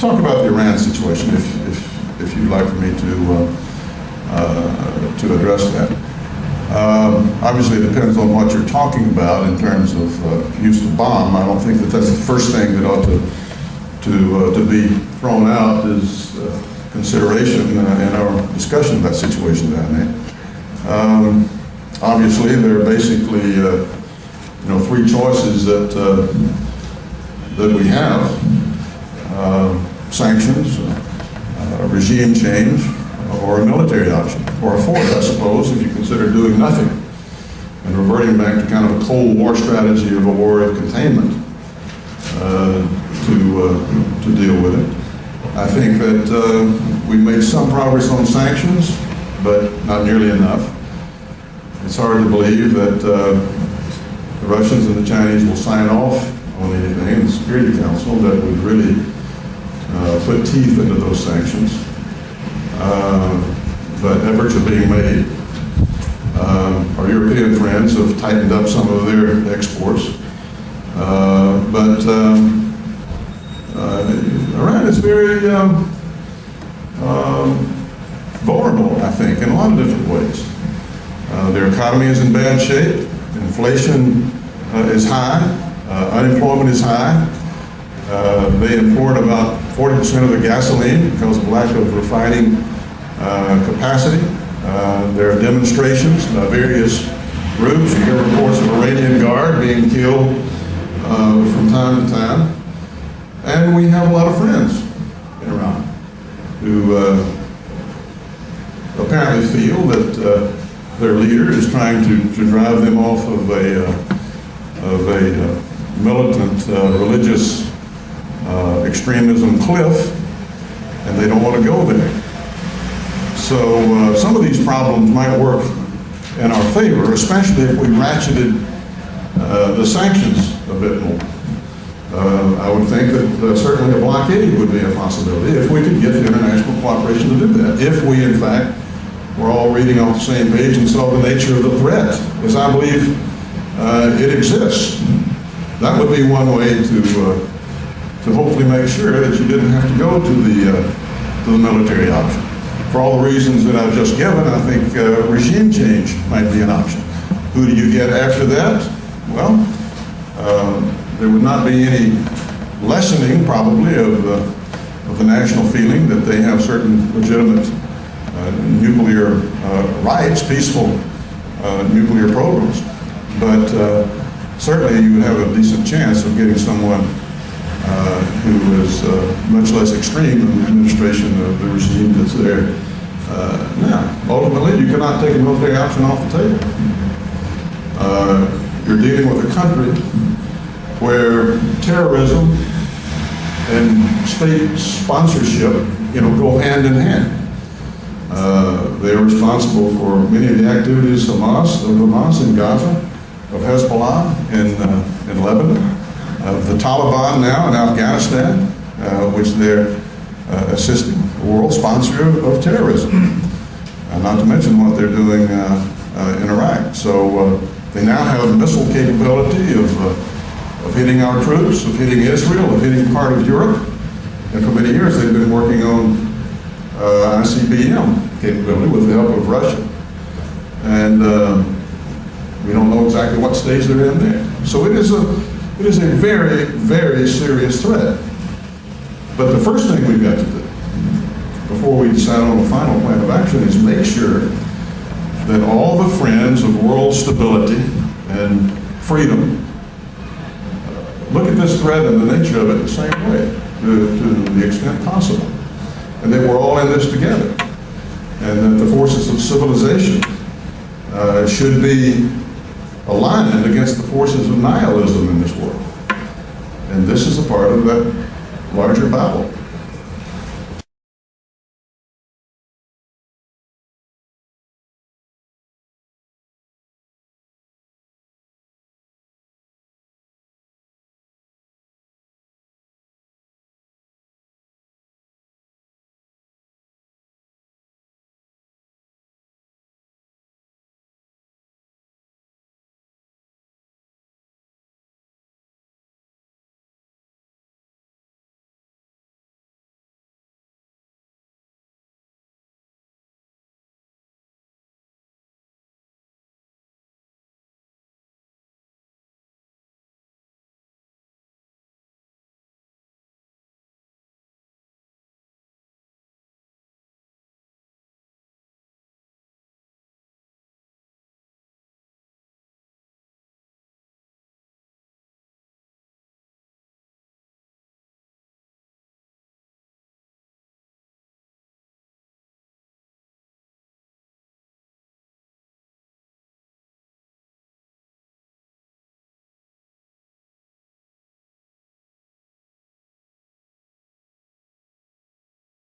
talk about the Iran situation, if you'd like for me to address that. Obviously, it depends on what you're talking about in terms of use of bomb. I don't think that that's the first thing that ought to be thrown out as consideration in our discussion of that situation down there. Obviously, there are basically three choices that we have: sanctions, regime change, or a military option, or a fourth, I suppose, if you consider doing nothing and reverting back to kind of a Cold War strategy of a war of containment to deal with it. I think that we made some progress on sanctions, but not nearly enough. It's hard to believe that the Russians and the Chinese will sign off on anything in the Security Council that would really put teeth into those sanctions. But efforts are being made. Our European friends have tightened up some of their exports. But Iran is very vulnerable, I think, in a lot of different ways. Their economy is in bad shape. Inflation is high. Unemployment is high. They import about 40% of their gasoline because of lack of refining capacity. There are demonstrations by various groups. You hear reports of Iranian Guard being killed from time to time. And we have a lot of friends in Iran who apparently feel that their leader is trying to drive them off of a militant religious extremism cliff, and they don't want to go there. So some of these problems might work in our favor, especially if we ratcheted the sanctions a bit more. I would think that certainly a blockade would be a possibility if we could get the international cooperation to do that. If we, in fact, were all reading off the same page and saw the nature of the threat, as I believe it exists. That would be one way to hopefully make sure that you didn't have to go to the military option. For all the reasons that I've just given, I think regime change might be an option. Who do you get after that? Well, there would not be any lessening, probably, of the national feeling that they have certain legitimate nuclear rights, peaceful nuclear programs. But certainly you would have a decent chance of getting someone who is much less extreme in the administration of the regime that's there now. Ultimately, you cannot take a military option off the table. You're dealing with a country where terrorism and state sponsorship, go hand in hand. They are responsible for many of the activities of Hamas in Gaza, of Hezbollah in Lebanon, of the Taliban now in Afghanistan, which they're assisting the world sponsor of terrorism. Not to mention what they're doing in Iraq. So they now have the missile capability of hitting our troops, of hitting Israel, of hitting part of Europe. And for many years they've been working on ICBM capability with the help of Russia. And we don't know exactly what stage they're in there. So it is a very, very serious threat. But the first thing we've got to do before we decide on a final plan of action is make sure that all the friends of world stability and freedom look at this threat and the nature of it the same way, to the extent possible. And that we're all in this together. And that the forces of civilization should be aligned against the forces of nihilism in this world. And this is a part of that larger battle.